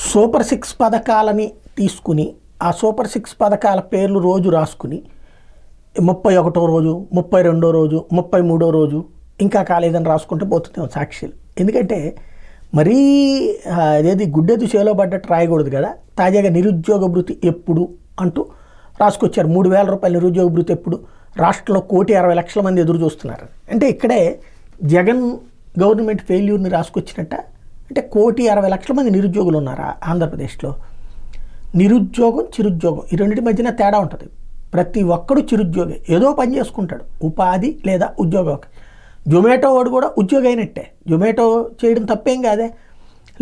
Super six పథకాలని తీసుకుని ఆ సూపర్ సిక్స్ పథకాల పేర్లు రోజు రాసుకుని 31వ రోజు 32వ రోజు 33వ రోజు ఇంకా కాలేదని రాసుకుంటూ పోతున్నాం సాక్షులు. ఎందుకంటే మరీ అదేది గుడ్డెదు చేలో పడ్డట్టు రాయకూడదు కదా. తాజాగా నిరుద్యోగ భృతి ఎప్పుడు అంటూ రాసుకొచ్చారు. 3,000 రూపాయల నిరుద్యోగ భృతి ఎప్పుడు, రాష్ట్రంలో 1,60,00,000 మంది ఎదురు చూస్తున్నారు. అంటే ఇక్కడే జగన్ గవర్నమెంట్ ఫెయిల్యూర్ని రాసుకొచ్చినట్ట. అంటే 1,60,00,000 మంది నిరుద్యోగులు ఉన్నారా ఆంధ్రప్రదేశ్లో? నిరుద్యోగం చిరుద్యోగం ఈ రెండింటి మధ్యన తేడా ఉంటుంది. ప్రతి ఒక్కడు చిరుద్యోగి, ఏదో పని చేసుకుంటాడు, ఉపాధి లేదా ఉద్యోగం. జొమాటో వాడు కూడా ఉద్యోగం అయినట్టే. జొమాటో చేయడం తప్పేం కాదే,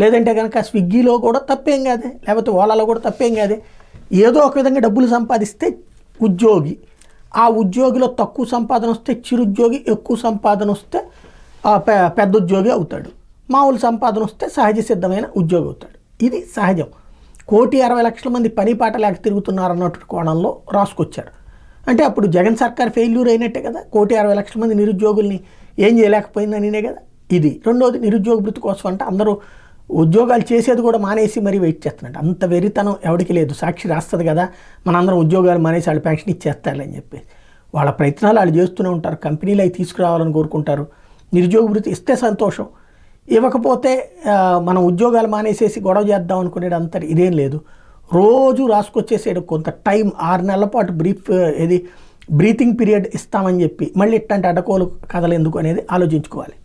లేదంటే కనుక స్విగ్గీలో కూడా తప్పేం కాదే, లేకపోతే ఓలాలో కూడా తప్పేం కాదే. ఏదో ఒక విధంగా డబ్బులు సంపాదిస్తే ఉద్యోగి, ఆ ఉద్యోగిలో తక్కువ సంపాదన వస్తే చిరుద్యోగి, ఎక్కువ సంపాదన వస్తే పెద్ద ఉద్యోగి అవుతాడు, మామూలు సంపాదన వస్తే సహజ సిద్ధమైన ఉద్యోగి అవుతాడు. ఇది సహజం. 1,60,00,000 మంది పని పాట లేక తిరుగుతున్నారు అన్నట్టు కోణంలో రాసుకొచ్చారు. అంటే అప్పుడు జగన్ సర్కార్ ఫెయిల్యూర్ అయినట్టే కదా. 1,60,00,000 మంది నిరుద్యోగుల్ని ఏం చేయలేకపోయిందనినే కదా. ఇది రెండోది, నిరుద్యోగ భృతి కోసం అంటే అందరూ ఉద్యోగాలు చేసేది కూడా మానేసి మరీ వెయిట్ చేస్తున్నట్టు. అంత వెరితనం ఎవరికి లేదు. సాక్షి రాస్తుంది కదా, మనందరం ఉద్యోగాలు మానేసి వాళ్ళు పెన్షన్ ఇచ్చేస్తారని చెప్పి. వాళ్ళ ప్రయత్నాలు వాళ్ళు చేస్తూనే ఉంటారు. కంపెనీలు అవి తీసుకురావాలని కోరుకుంటారు. నిరుద్యోగ భృతి ఇస్తే సంతోషం, ఇవ్వకపోతే మనం ఉద్యోగాలు మానేసేసి గొడవ చేద్దాం అనుకునేది అంత ఇదేం లేదు. రోజు రాసుకొచ్చేసేది కొంత టైం 6 నెలల పాటు బ్రీతింగ్ పీరియడ్ ఇస్తామని చెప్పి మళ్ళీ ఇట్లాంటి అడ్డకోలు కథలు ఎందుకు అనేది ఆలోచించుకోవాలి.